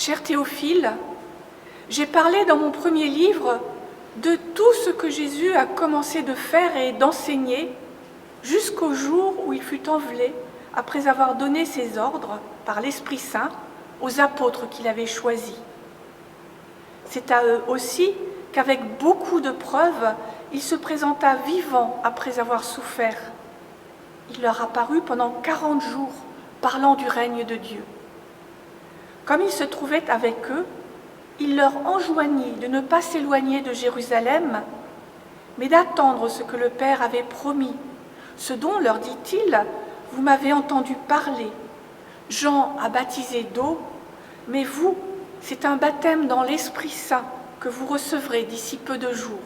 Cher Théophile, j'ai parlé dans mon premier livre de tout ce que Jésus a commencé de faire et d'enseigner jusqu'au jour où il fut enlevé après avoir donné ses ordres par l'Esprit Saint aux apôtres qu'il avait choisis. C'est à eux aussi qu'avec beaucoup de preuves, il se présenta vivant après avoir souffert. Il leur apparut pendant 40 jours, parlant du règne de Dieu. Comme il se trouvait avec eux, il leur enjoignit de ne pas s'éloigner de Jérusalem, mais d'attendre ce que le Père avait promis, ce dont, leur dit-il, vous m'avez entendu parler. Jean a baptisé d'eau, mais vous, c'est un baptême dans l'Esprit Saint que vous recevrez d'ici peu de jours.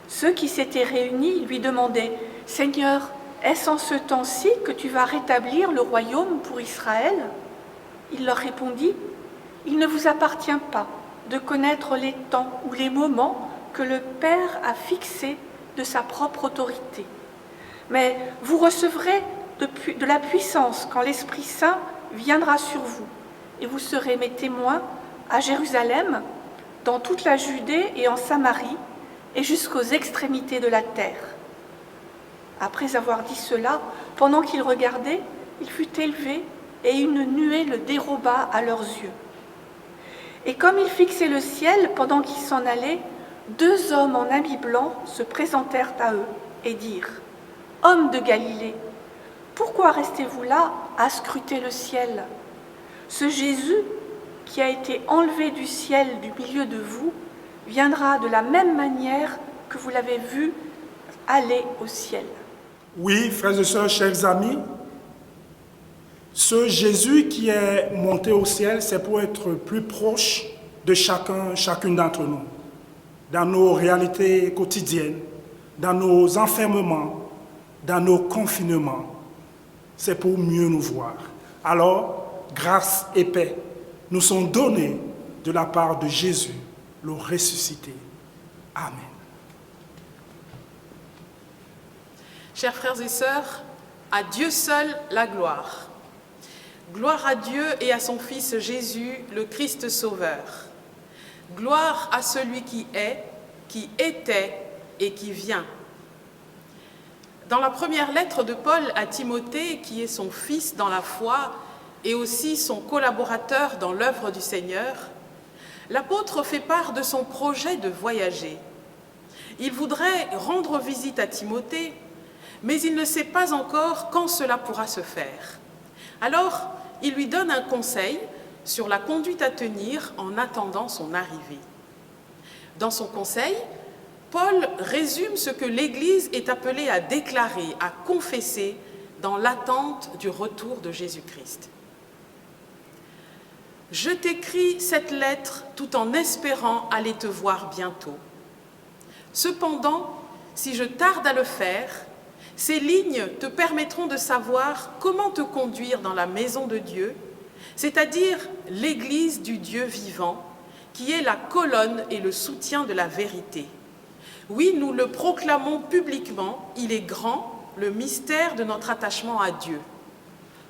Ceux qui s'étaient réunis lui demandaient « Seigneur, est-ce en ce temps-ci que tu vas rétablir le royaume pour Israël ?» Il leur répondit « Il ne vous appartient pas de connaître les temps ou les moments que le Père a fixés de sa propre autorité. Mais vous recevrez de la puissance quand l'Esprit Saint viendra sur vous, et vous serez mes témoins à Jérusalem, dans toute la Judée et en Samarie, et jusqu'aux extrémités de la terre. » Après avoir dit cela, pendant qu'il regardait, il fut élevé et une nuée le déroba à leurs yeux. Et comme il fixait le ciel pendant qu'il s'en allait, 2 hommes en habits blancs se présentèrent à eux et dirent « Hommes de Galilée, pourquoi restez-vous là à scruter le ciel ? Ce Jésus qui a été enlevé du ciel du milieu de vous viendra de la même manière que vous l'avez vu aller au ciel. » Oui, frères et sœurs, chers amis, ce Jésus qui est monté au ciel, c'est pour être plus proche de chacune d'entre nous, dans nos réalités quotidiennes, dans nos enfermements, dans nos confinements. C'est pour mieux nous voir. Alors, grâce et paix nous sont donnés de la part de Jésus, le ressuscité. Amen. Chers frères et sœurs, à Dieu seul la gloire. Gloire à Dieu et à son Fils Jésus, le Christ Sauveur. Gloire à celui qui est, qui était et qui vient. Dans la première lettre de Paul à Timothée, qui est son fils dans la foi et aussi son collaborateur dans l'œuvre du Seigneur, l'apôtre fait part de son projet de voyager. Il voudrait rendre visite à Timothée, mais il ne sait pas encore quand cela pourra se faire. Alors, il lui donne un conseil sur la conduite à tenir en attendant son arrivée. Dans son conseil, Paul résume ce que l'Église est appelée à déclarer, à confesser dans l'attente du retour de Jésus-Christ. « Je t'écris cette lettre tout en espérant aller te voir bientôt. Cependant, si je tarde à le faire, ces lignes te permettront de savoir comment te conduire dans la maison de Dieu, c'est-à-dire l'Église du Dieu vivant, qui est la colonne et le soutien de la vérité. Oui, nous le proclamons publiquement, il est grand, le mystère de notre attachement à Dieu.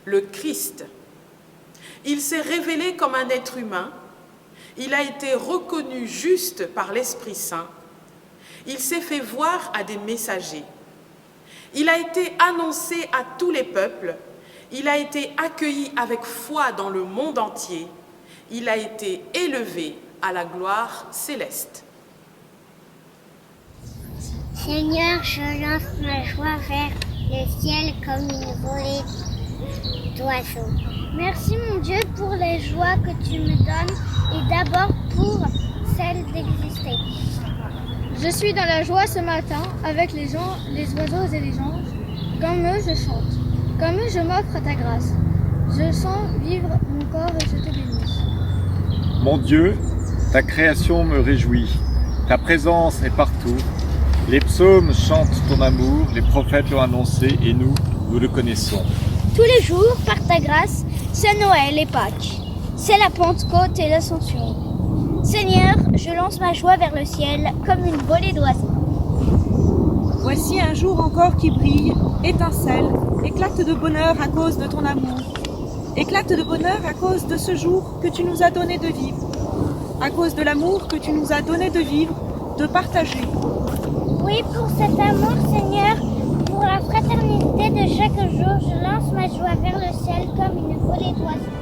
Le Christ. Il s'est révélé comme un être humain, il a été reconnu juste par l'Esprit Saint, il s'est fait voir à des messagers. Il a été annoncé à tous les peuples, il a été accueilli avec foi dans le monde entier, il a été élevé à la gloire céleste. Seigneur, je lance ma joie vers le ciel comme une volée d'oiseaux. Merci mon Dieu pour les joies que tu me donnes et d'abord pour celle d'exister. Je suis dans la joie ce matin avec les gens, les oiseaux et les anges. Comme eux, je chante. Comme eux, je m'offre à ta grâce. Je sens vivre mon corps et je te bénis. Mon Dieu, ta création me réjouit. Ta présence est partout. Les psaumes chantent ton amour, les prophètes l'ont annoncé et nous le connaissons. Tous les jours, par ta grâce, c'est Noël et Pâques. C'est la Pentecôte et l'Ascension. Seigneur, je lance ma joie vers le ciel comme une volée d'oiseaux. Voici un jour encore qui brille, étincelle, éclate de bonheur à cause de ton amour. éclate de bonheur à cause de ce jour que tu nous as donné de vivre, à cause de l'amour que tu nous as donné de vivre, de partager. Oui, pour cet amour, Seigneur, pour la fraternité de chaque jour, je lance ma joie vers le ciel comme une volée d'oiseaux.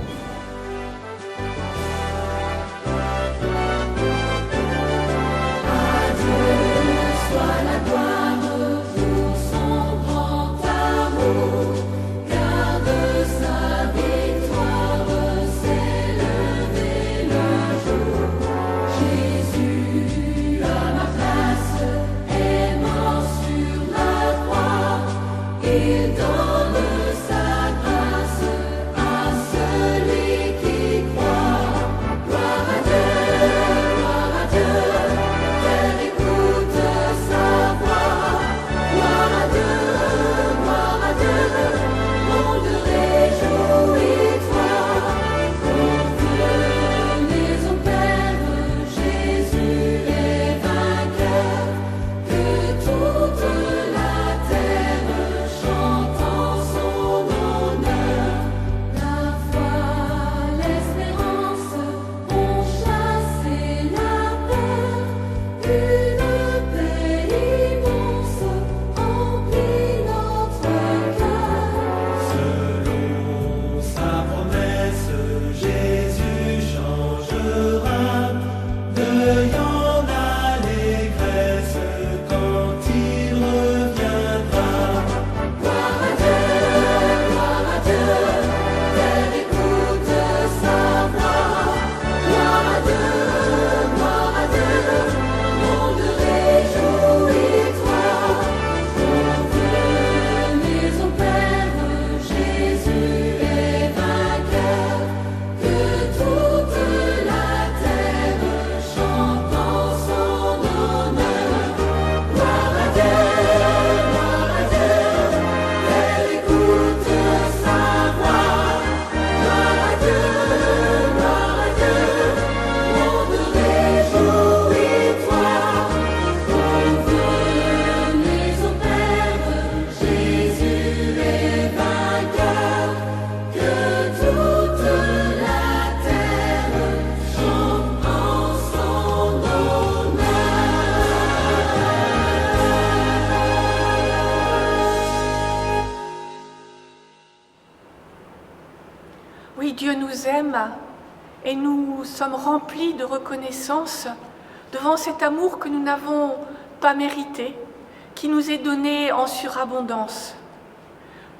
Oui, Dieu nous aime et nous sommes remplis de reconnaissance devant cet amour que nous n'avons pas mérité, qui nous est donné en surabondance.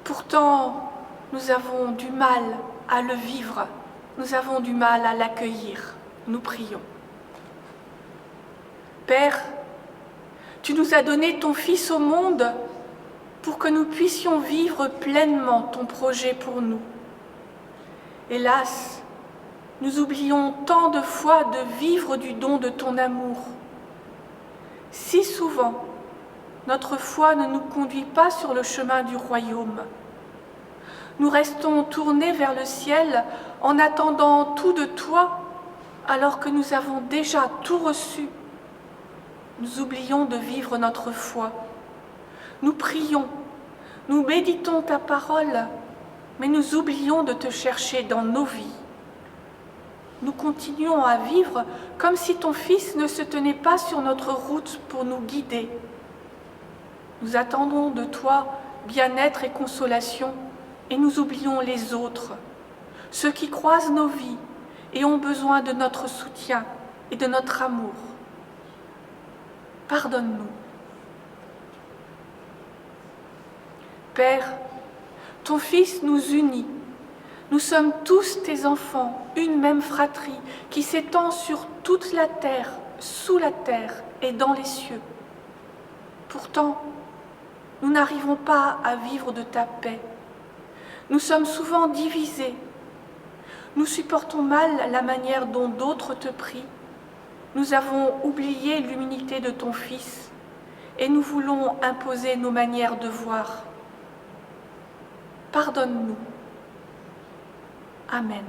Pourtant, nous avons du mal à le vivre, nous avons du mal à l'accueillir. Nous prions. Père, tu nous as donné ton Fils au monde pour que nous puissions vivre pleinement ton projet pour nous. Hélas, nous oublions tant de fois de vivre du don de ton amour. Si souvent, notre foi ne nous conduit pas sur le chemin du royaume. Nous restons tournés vers le ciel en attendant tout de toi, alors que nous avons déjà tout reçu. Nous oublions de vivre notre foi. Nous prions, nous méditons ta parole, mais nous oublions de te chercher dans nos vies. Nous continuons à vivre comme si ton Fils ne se tenait pas sur notre route pour nous guider. Nous attendons de toi bien-être et consolation, et nous oublions les autres, ceux qui croisent nos vies et ont besoin de notre soutien et de notre amour. Pardonne-nous. Père, ton Fils nous unit. Nous sommes tous tes enfants, une même fratrie qui s'étend sur toute la terre, sous la terre et dans les cieux. Pourtant, nous n'arrivons pas à vivre de ta paix. Nous sommes souvent divisés. Nous supportons mal la manière dont d'autres te prient. Nous avons oublié l'humilité de ton Fils et nous voulons imposer nos manières de voir. Pardonne-nous. Amen.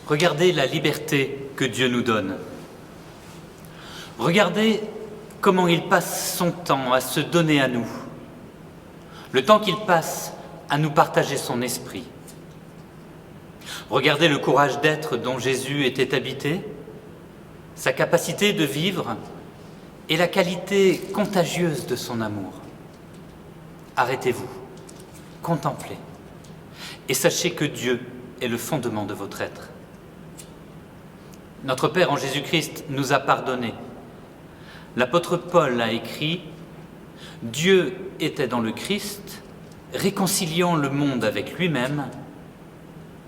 Regardez la liberté que Dieu nous donne. Regardez comment il passe son temps à se donner à nous, le temps qu'il passe à nous partager son esprit. Regardez le courage d'être dont Jésus était habité, sa capacité de vivre et la qualité contagieuse de son amour. Arrêtez-vous, contemplez et sachez que Dieu est le fondement de votre être. Notre Père en Jésus-Christ nous a pardonné. L'apôtre Paul a écrit « Dieu était dans le Christ, réconciliant le monde avec lui-même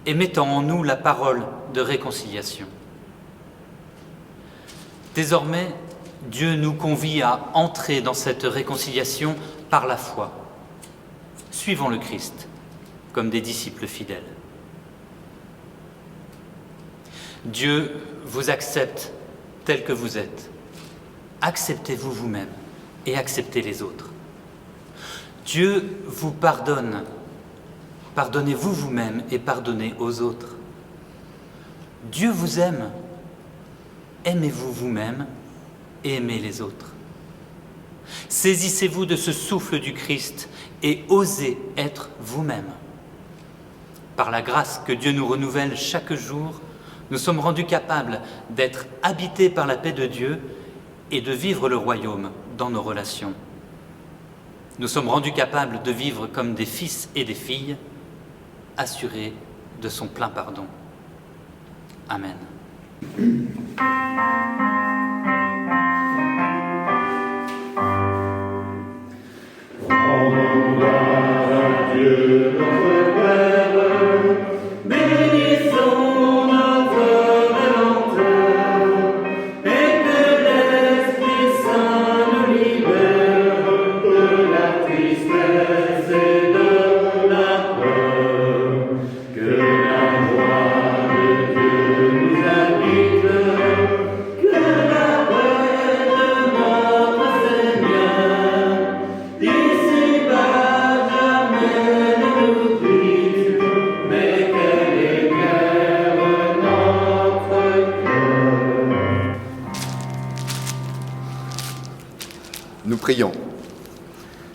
et mettant en nous la parole de réconciliation. » Désormais, Dieu nous convie à entrer dans cette réconciliation par la foi. Suivons le Christ comme des disciples fidèles. Dieu vous accepte tel que vous êtes. Acceptez-vous vous-même et acceptez les autres. Dieu vous pardonne. Pardonnez-vous vous-même et pardonnez aux autres. Dieu vous aime. Aimez-vous vous-même et aimez les autres. Saisissez-vous de ce souffle du Christ et osez être vous-même. Par la grâce que Dieu nous renouvelle chaque jour, nous sommes rendus capables d'être habités par la paix de Dieu et de vivre le royaume dans nos relations. Nous sommes rendus capables de vivre comme des fils et des filles, assurés de son plein pardon. Amen. Nous prions.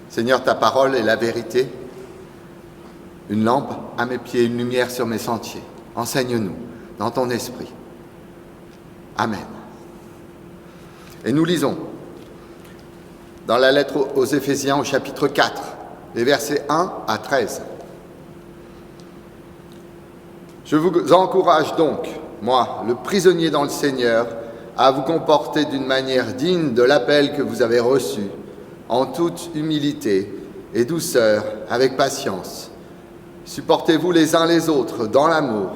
Seigneur, ta parole est la vérité, une lampe à mes pieds, une lumière sur mes sentiers. Enseigne-nous dans ton esprit. Amen. Et nous lisons dans la lettre aux Éphésiens au chapitre 4, les versets 1 à 13. Je vous encourage donc, moi, le prisonnier dans le Seigneur, à vous comporter d'une manière digne de l'appel que vous avez reçu, en toute humilité et douceur, avec patience. Supportez-vous les uns les autres dans l'amour,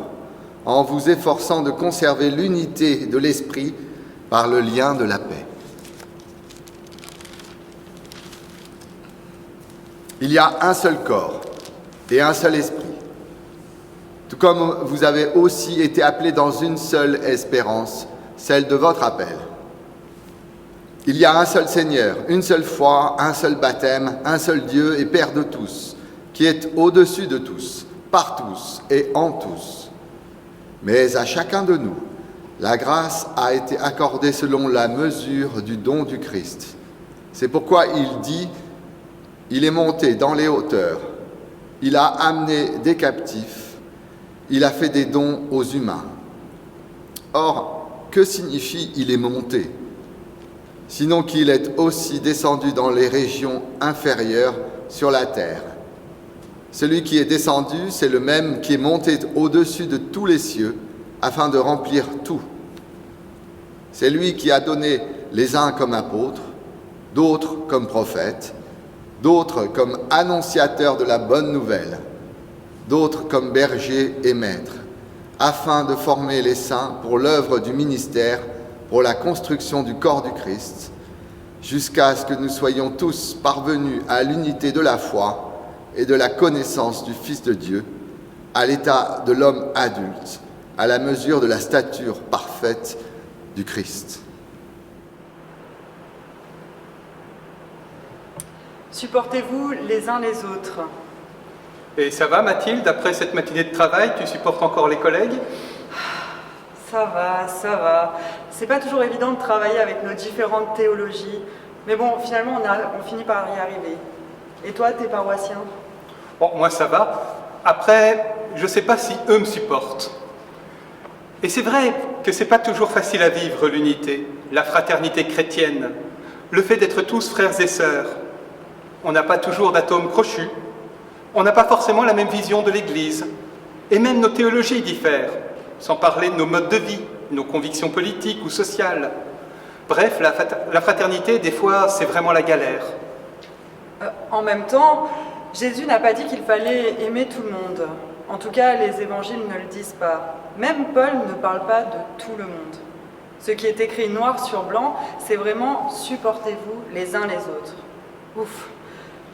en vous efforçant de conserver l'unité de l'esprit par le lien de la paix. Il y a un seul corps et un seul esprit, tout comme vous avez aussi été appelés dans une seule espérance, celle de votre appel. Il y a un seul Seigneur, une seule foi, un seul baptême, un seul Dieu et Père de tous, qui est au-dessus de tous, par tous et en tous. Mais à chacun de nous, la grâce a été accordée selon la mesure du don du Christ. C'est pourquoi il dit « Il est monté dans les hauteurs, il a amené des captifs, il a fait des dons aux humains. » Or, que signifie « il est monté » ? Sinon qu'il est aussi descendu dans les régions inférieures sur la terre. Celui qui est descendu, c'est le même qui est monté au-dessus de tous les cieux, afin de remplir tout. C'est lui qui a donné les uns comme apôtres, d'autres comme prophètes, d'autres comme annonciateurs de la bonne nouvelle, d'autres comme bergers et maîtres, afin de former les saints pour l'œuvre du ministère, pour la construction du corps du Christ, jusqu'à ce que nous soyons tous parvenus à l'unité de la foi et de la connaissance du Fils de Dieu, à l'état de l'homme adulte, à la mesure de la stature parfaite du Christ. Supportez-vous les uns les autres. Et ça va, Mathilde, après cette matinée de travail, tu supportes encore les collègues ? Ça va. C'est pas toujours évident de travailler avec nos différentes théologies, mais bon, finalement, on finit par y arriver. Et toi, t'es paroissien? Bon, moi ça va. Après, je sais pas si eux me supportent. Et c'est vrai que c'est pas toujours facile à vivre l'unité, la fraternité chrétienne, le fait d'être tous frères et sœurs. On n'a pas toujours d'atomes crochus, on n'a pas forcément la même vision de l'Église, et même nos théologies diffèrent, sans parler de nos modes de vie, nos convictions politiques ou sociales. Bref, la fraternité, des fois, c'est vraiment la galère. En même temps, Jésus n'a pas dit qu'il fallait aimer tout le monde. En tout cas, les évangiles ne le disent pas. Même Paul ne parle pas de tout le monde. Ce qui est écrit noir sur blanc, c'est vraiment « supportez-vous les uns les autres ». Ouf.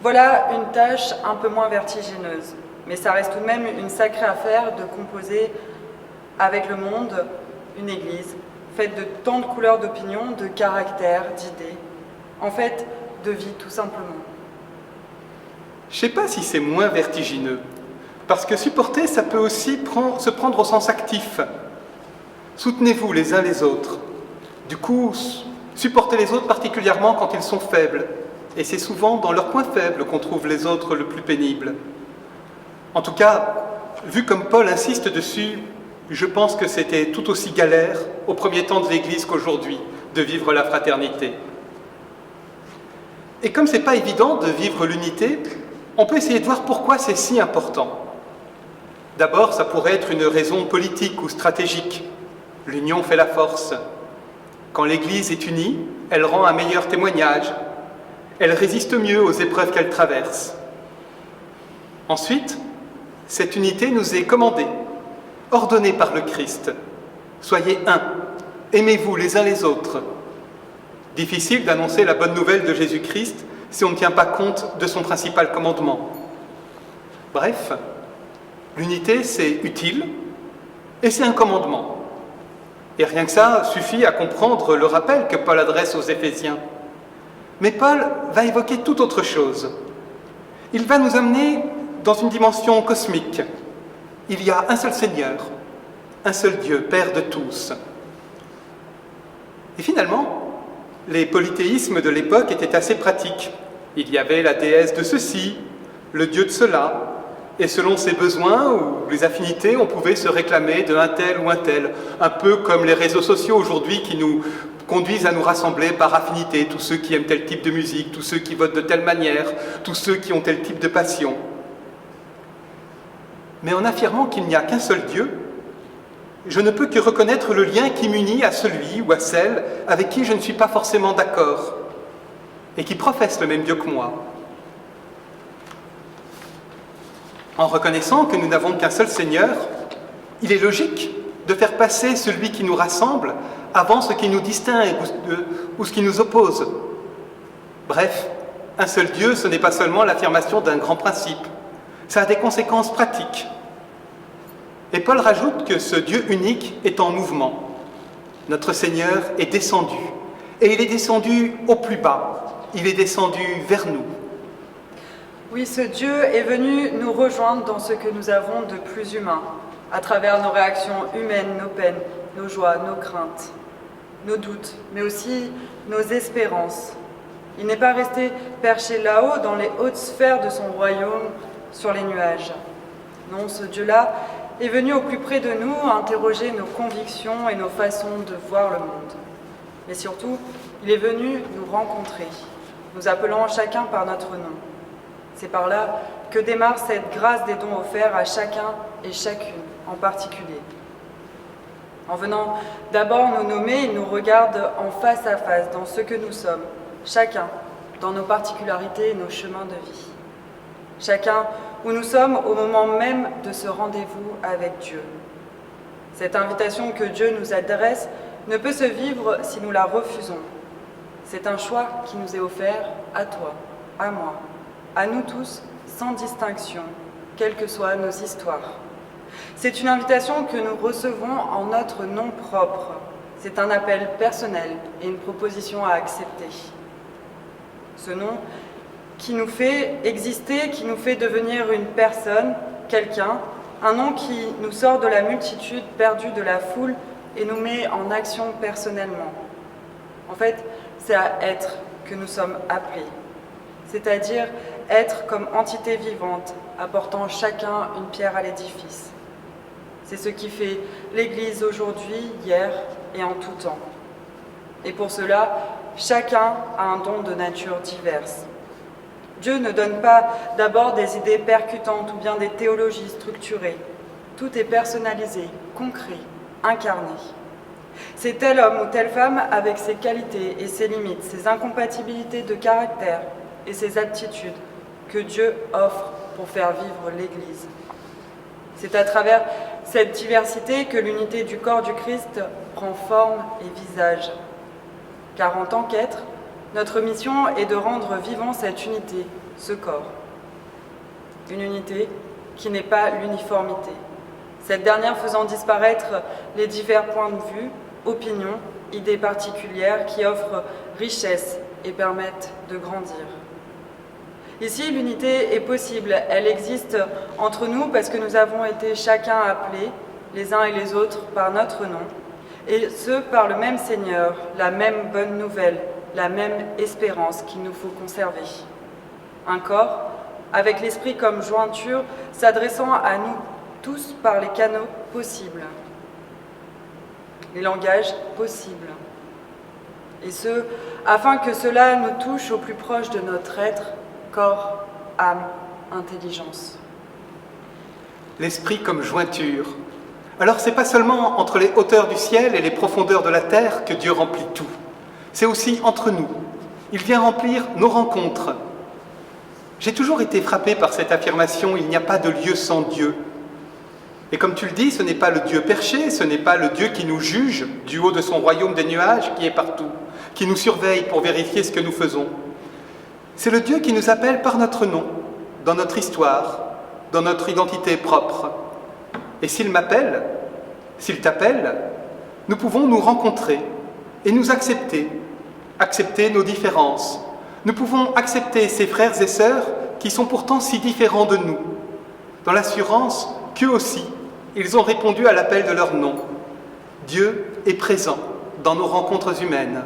Voilà une tâche un peu moins vertigineuse. Mais ça reste tout de même une sacrée affaire de composer avec le monde une église faite de tant de couleurs d'opinion, de caractères, d'idées. En fait, de vie tout simplement. Je sais pas si c'est moins vertigineux, parce que supporter, ça peut aussi se prendre au sens actif. Soutenez-vous les uns les autres. Du coup, supportez les autres particulièrement quand ils sont faibles. Et c'est souvent dans leurs points faibles qu'on trouve les autres le plus pénibles. En tout cas, vu comme Paul insiste dessus, je pense que c'était tout aussi galère au premier temps de l'Église qu'aujourd'hui de vivre la fraternité. Et comme c'est pas évident de vivre l'unité, on peut essayer de voir pourquoi c'est si important. D'abord, ça pourrait être une raison politique ou stratégique. L'union fait la force. Quand l'Église est unie, elle rend un meilleur témoignage. Elle résiste mieux aux épreuves qu'elle traverse. Ensuite, cette unité nous est commandée, ordonnée par le Christ. Soyez un, aimez-vous les uns les autres. Difficile d'annoncer la bonne nouvelle de Jésus-Christ si on ne tient pas compte de son principal commandement. Bref, l'unité c'est utile et c'est un commandement. Et rien que ça suffit à comprendre le rappel que Paul adresse aux Éphésiens. Mais Paul va évoquer tout autre chose. Il va nous amener dans une dimension cosmique. Il y a un seul Seigneur, un seul Dieu, Père de tous. Et finalement, les polythéismes de l'époque étaient assez pratiques. Il y avait la déesse de ceci, le dieu de cela, et selon ses besoins ou les affinités, on pouvait se réclamer d'un tel ou un tel, un peu comme les réseaux sociaux aujourd'hui qui nous conduisent à nous rassembler par affinité, tous ceux qui aiment tel type de musique, tous ceux qui votent de telle manière, tous ceux qui ont tel type de passion. Mais en affirmant qu'il n'y a qu'un seul Dieu, je ne peux que reconnaître le lien qui m'unit à celui ou à celle avec qui je ne suis pas forcément d'accord et qui professe le même Dieu que moi. En reconnaissant que nous n'avons qu'un seul Seigneur, il est logique de faire passer celui qui nous rassemble avant ce qui nous distingue ou ce qui nous oppose. Bref, un seul Dieu, ce n'est pas seulement l'affirmation d'un grand principe, ça a des conséquences pratiques. Et Paul rajoute que ce Dieu unique est en mouvement. Notre Seigneur est descendu, et il est descendu au plus bas, il est descendu vers nous. Oui, ce Dieu est venu nous rejoindre dans ce que nous avons de plus humain, à travers nos réactions humaines, nos peines, nos joies, nos craintes, nos doutes, mais aussi nos espérances. Il n'est pas resté perché là-haut dans les hautes sphères de son royaume sur les nuages. Non, ce Dieu-là est venu au plus près de nous interroger nos convictions et nos façons de voir le monde. Mais surtout, il est venu nous rencontrer, nous appelant chacun par notre nom. C'est par là que démarre cette grâce des dons offerts à chacun et chacune en particulier. En venant d'abord nous nommer, il nous regarde en face à face dans ce que nous sommes, chacun dans nos particularités et nos chemins de vie. Chacun où nous sommes au moment même de ce rendez-vous avec Dieu. Cette invitation que Dieu nous adresse ne peut se vivre si nous la refusons. C'est un choix qui nous est offert à toi, à moi, à nous tous, sans distinction, quelles que soient nos histoires. C'est une invitation que nous recevons en notre nom propre. C'est un appel personnel et une proposition à accepter. Ce nom qui nous fait exister, qui nous fait devenir une personne, quelqu'un, un nom qui nous sort de la multitude perdue de la foule et nous met en action personnellement. En fait, c'est à être que nous sommes appelés, c'est-à-dire être comme entité vivante, apportant chacun une pierre à l'édifice. C'est ce qui fait l'Église aujourd'hui, hier et en tout temps. Et pour cela, chacun a un don de nature diverse. Dieu ne donne pas d'abord des idées percutantes ou bien des théologies structurées. Tout est personnalisé, concret, incarné. C'est tel homme ou telle femme avec ses qualités et ses limites, ses incompatibilités de caractère et ses aptitudes que Dieu offre pour faire vivre l'Église. C'est à travers cette diversité que l'unité du corps du Christ prend forme et visage. Car en tant qu'être, notre mission est de rendre vivant cette unité, ce corps. Une unité qui n'est pas l'uniformité. Cette dernière faisant disparaître les divers points de vue, opinions, idées particulières qui offrent richesse et permettent de grandir. Ici, l'unité est possible, elle existe entre nous parce que nous avons été chacun appelés, les uns et les autres, par notre nom, et ce, par le même Seigneur, la même bonne nouvelle, la même espérance qu'il nous faut conserver. Un corps, avec l'esprit comme jointure, s'adressant à nous tous par les canaux possibles, les langages possibles. Et ce, afin que cela nous touche au plus proche de notre être, corps, âme, intelligence. L'esprit comme jointure. Alors c'est pas seulement entre les hauteurs du ciel et les profondeurs de la terre que Dieu remplit tout. C'est aussi entre nous. Il vient remplir nos rencontres. J'ai toujours été frappé par cette affirmation, il n'y a pas de lieu sans Dieu. Et comme tu le dis, ce n'est pas le Dieu perché, ce n'est pas le Dieu qui nous juge du haut de son royaume des nuages qui est partout, qui nous surveille pour vérifier ce que nous faisons. C'est le Dieu qui nous appelle par notre nom, dans notre histoire, dans notre identité propre. Et s'il m'appelle, s'il t'appelle, nous pouvons nous rencontrer et nous accepter, accepter nos différences. Nous pouvons accepter ces frères et sœurs qui sont pourtant si différents de nous, dans l'assurance qu'eux aussi, ils ont répondu à l'appel de leur nom. Dieu est présent dans nos rencontres humaines.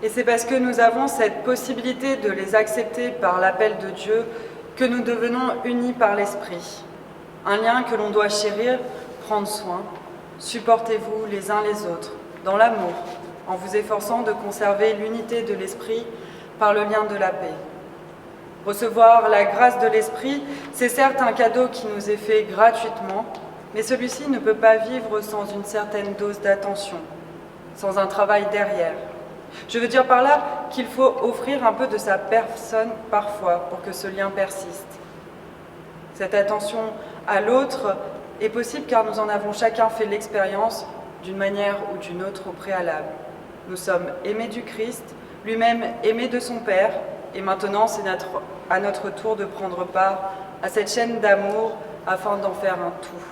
Et c'est parce que nous avons cette possibilité de les accepter par l'appel de Dieu que nous devenons unis par l'Esprit. Un lien que l'on doit chérir, prendre soin. Supportez-vous les uns les autres, dans l'amour, en vous efforçant de conserver l'unité de l'Esprit par le lien de la paix. Recevoir la grâce de l'Esprit, c'est certes un cadeau qui nous est fait gratuitement, mais celui-ci ne peut pas vivre sans une certaine dose d'attention, sans un travail derrière. Je veux dire par là qu'il faut offrir un peu de sa personne parfois pour que ce lien persiste. Cette attention à l'autre est possible car nous en avons chacun fait l'expérience d'une manière ou d'une autre au préalable. Nous sommes aimés du Christ, lui-même aimé de son Père, et maintenant c'est à notre tour de prendre part à cette chaîne d'amour afin d'en faire un tout.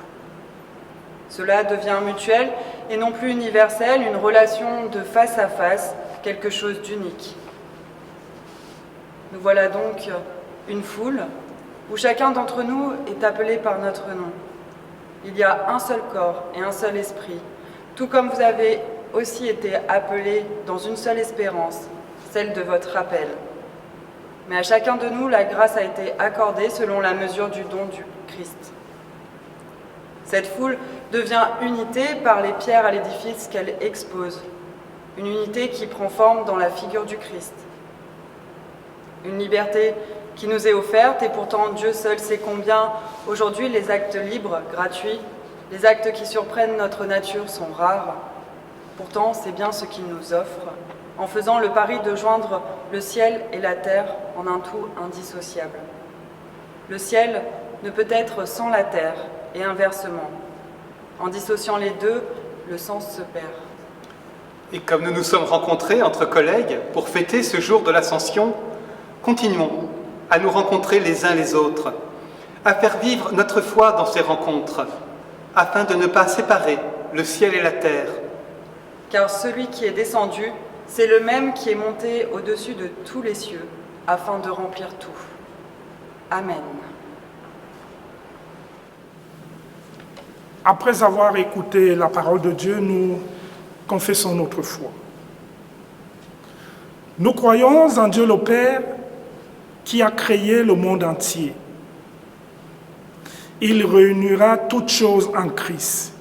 Cela devient mutuel et non plus universel, une relation de face à face, quelque chose d'unique. Nous voilà donc une foule où chacun d'entre nous est appelé par notre nom. Il y a un seul corps et un seul esprit, tout comme vous avez aussi été appelés dans une seule espérance, celle de votre appel. Mais à chacun de nous, la grâce a été accordée selon la mesure du don du Christ. Cette foule devient unité par les pierres à l'édifice qu'elle expose, une unité qui prend forme dans la figure du Christ. Une liberté qui nous est offerte et pourtant Dieu seul sait combien aujourd'hui les actes libres, gratuits, les actes qui surprennent notre nature sont rares. Pourtant, c'est bien ce qu'il nous offre, en faisant le pari de joindre le ciel et la terre en un tout indissociable. Le ciel ne peut être sans la terre et inversement. En dissociant les deux, le sens se perd. Et comme nous nous sommes rencontrés entre collègues pour fêter ce jour de l'Ascension, continuons à nous rencontrer les uns les autres, à faire vivre notre foi dans ces rencontres, afin de ne pas séparer le ciel et la terre. Car celui qui est descendu, c'est le même qui est monté au-dessus de tous les cieux, afin de remplir tout. Amen. Après avoir écouté la parole de Dieu, nous confessons notre foi. Nous croyons en Dieu le Père qui a créé le monde entier. Il réunira toutes choses en Christ.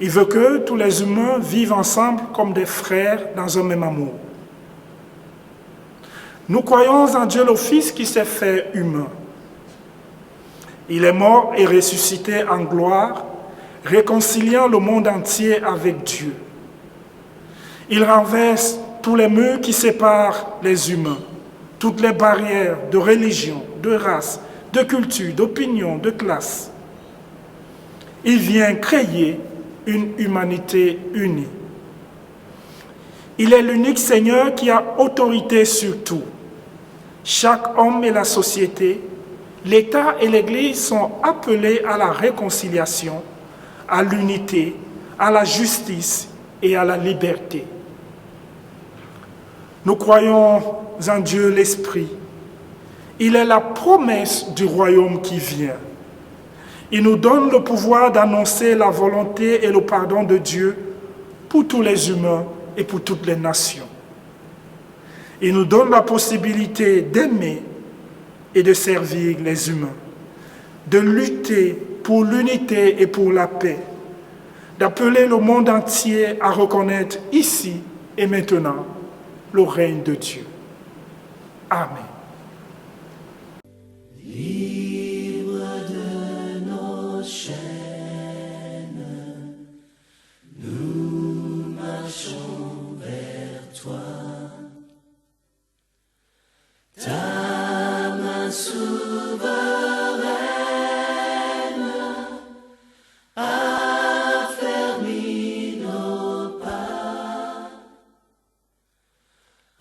Il veut que tous les humains vivent ensemble comme des frères dans un même amour. Nous croyons en Dieu le Fils qui s'est fait humain. Il est mort et ressuscité en gloire, réconciliant le monde entier avec Dieu. Il renverse tous les murs qui séparent les humains, toutes les barrières de religion, de race, de culture, d'opinion, de classe. Il vient créer une humanité unie. Il est l'unique Seigneur qui a autorité sur tout. Chaque homme et la société, l'État et l'Église sont appelés à la réconciliation, à l'unité, à la justice et à la liberté. Nous croyons en Dieu l'Esprit. Il est la promesse du royaume qui vient. Il nous donne le pouvoir d'annoncer la volonté et le pardon de Dieu pour tous les humains et pour toutes les nations. Il nous donne la possibilité d'aimer et de servir les humains, de lutter pour l'unité et pour la paix, d'appeler le monde entier à reconnaître ici et maintenant le règne de Dieu. Amen. Libre de nos chaînes, nous marchons vers toi. Ta main souveraine a fermé nos pas,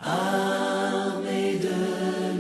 armés de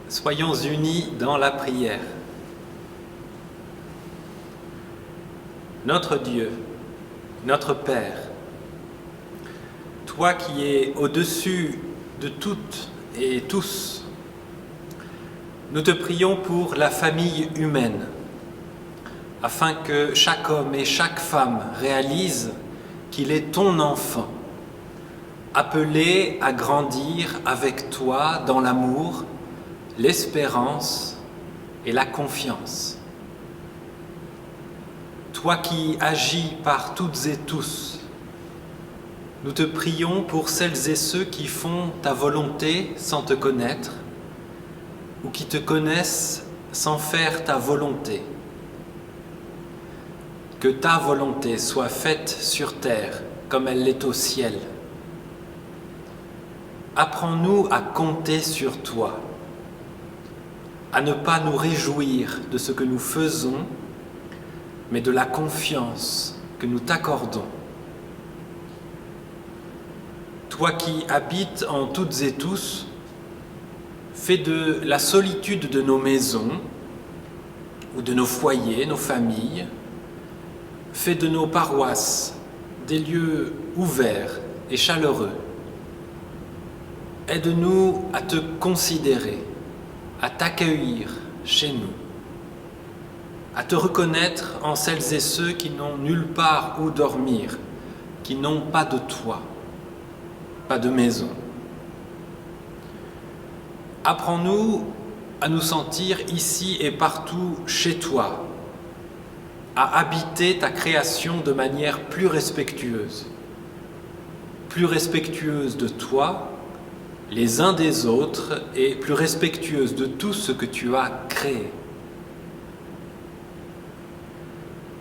Soyons unis dans la prière. Notre Dieu, notre Père, toi qui es au-dessus de toutes et tous, nous te prions pour la famille humaine, afin que chaque homme et chaque femme réalise qu'il est ton enfant, appelé à grandir avec toi dans l'amour, l'espérance et la confiance. Toi qui agis par toutes et tous, nous te prions pour celles et ceux qui font ta volonté sans te connaître ou qui te connaissent sans faire ta volonté. Que ta volonté soit faite sur terre comme elle l'est au ciel. Apprends-nous à compter sur toi, à ne pas nous réjouir de ce que nous faisons, mais de la confiance que nous t'accordons. Toi qui habites en toutes et tous, fais de la solitude de nos maisons ou de nos foyers, nos familles, fais de nos paroisses des lieux ouverts et chaleureux. Aide-nous à te considérer, à t'accueillir chez nous, à te reconnaître en celles et ceux qui n'ont nulle part où dormir, qui n'ont pas de toit, pas de maison. Apprends-nous à nous sentir ici et partout chez toi, à habiter ta création de manière plus respectueuse de toi, les uns des autres, et plus respectueuse de tout ce que tu as créé.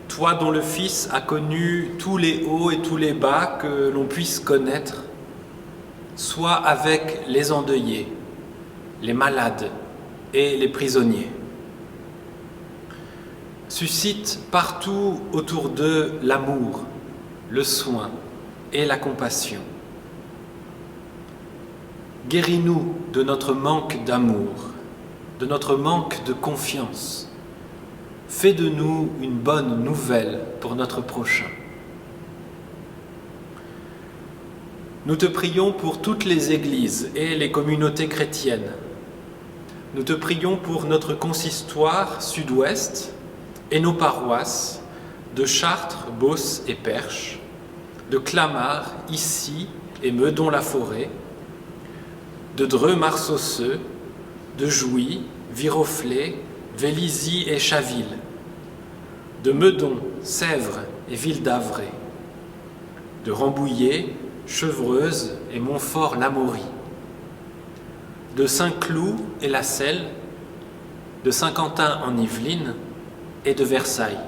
Toi dont le Fils a connu tous les hauts et tous les bas que l'on puisse connaître, sois avec les endeuillés, les malades et les prisonniers. Suscite partout autour d'eux l'amour, le soin et la compassion. Guéris-nous de notre manque d'amour, de notre manque de confiance. Fais de nous une bonne nouvelle pour notre prochain. Nous te prions pour toutes les églises et les communautés chrétiennes. Nous te prions pour notre consistoire sud-ouest et nos paroisses de Chartres, Beauce et Perche, de Clamart, Issy et Meudon-la-Forêt, de Dreux-Marsauceux, de Jouy, Viroflay, Vélizy et Chaville, de Meudon, Sèvres et Ville d'Avray, de Rambouillet, Chevreuse et Montfort-l'Amaury, de Saint-Cloud et La Selle, de Saint-Quentin en Yvelines et de Versailles,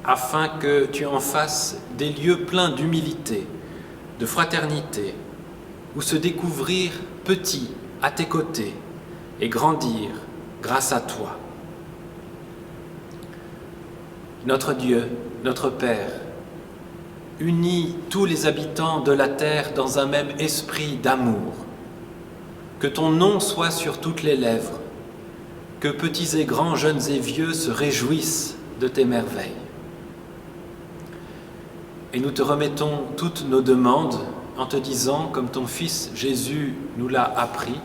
afin que tu en fasses des lieux pleins d'humilité, de fraternité, où se découvrir petit à tes côtés et grandir grâce à toi. Notre Dieu, notre Père, unis tous les habitants de la terre dans un même esprit d'amour. Que ton nom soit sur toutes les lèvres, que petits et grands, jeunes et vieux se réjouissent de tes merveilles. Et nous te remettons toutes nos demandes en te disant, comme ton Fils Jésus nous l'a appris,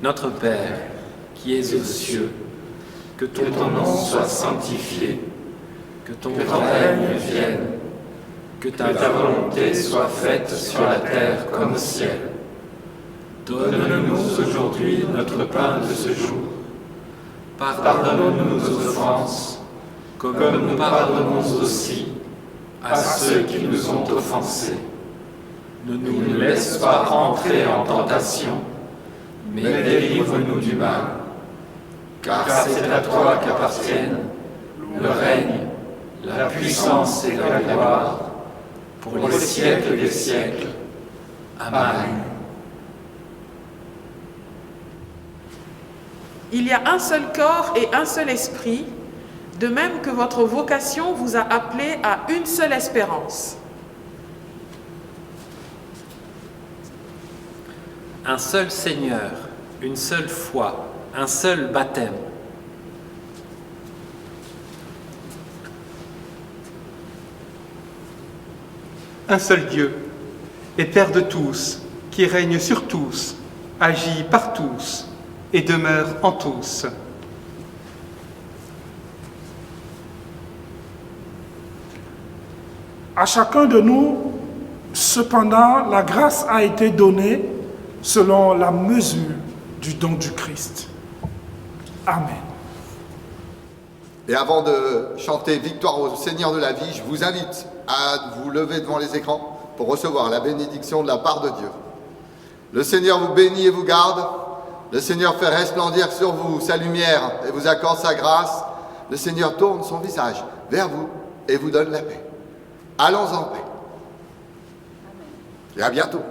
Notre Père, qui es aux cieux, que ton nom soit sanctifié, que ton règne vienne, que ta volonté soit faite sur la terre comme au ciel. Donne-nous aujourd'hui notre pain de ce jour. Pardonne-nous nos offenses, comme nous pardonnons aussi à ceux qui nous ont offensés. Ne nous laisse pas entrer en tentation, mais délivre-nous du mal. Car c'est à toi qu'appartiennent le règne, la puissance et la gloire, pour les siècles des siècles. Amen. Il y a un seul corps et un seul esprit, de même que votre vocation vous a appelé à une seule espérance. Un seul Seigneur, une seule foi, un seul baptême. Un seul Dieu, et Père de tous, qui règne sur tous, agit par tous et demeure en tous. À chacun de nous, cependant, la grâce a été donnée selon la mesure du don du Christ. Amen. Et avant de chanter Victoire au Seigneur de la vie, je vous invite à vous lever devant les écrans pour recevoir la bénédiction de la part de Dieu. Le Seigneur vous bénit et vous garde. Le Seigneur fait resplendir sur vous sa lumière et vous accorde sa grâce. Le Seigneur tourne son visage vers vous et vous donne la paix. Allons en paix. Et à bientôt.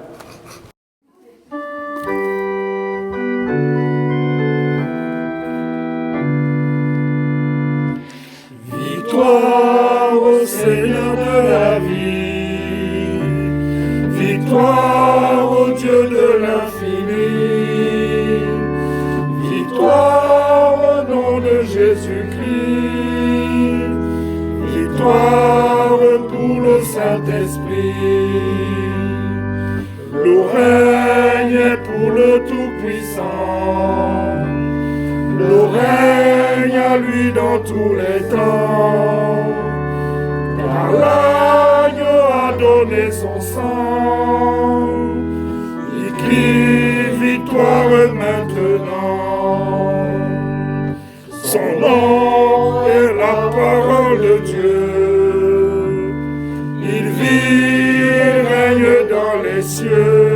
Victoire au Seigneur de la vie, victoire au Dieu de l'infini, victoire au nom de Jésus-Christ, victoire pour le Saint-Esprit. Le règne est pour le Tout-Puissant, le règne à lui dans tous les temps, car l'agneau a donné son sang, il crie victoire maintenant. Son nom est la parole de Dieu, il vit et règne dans les cieux.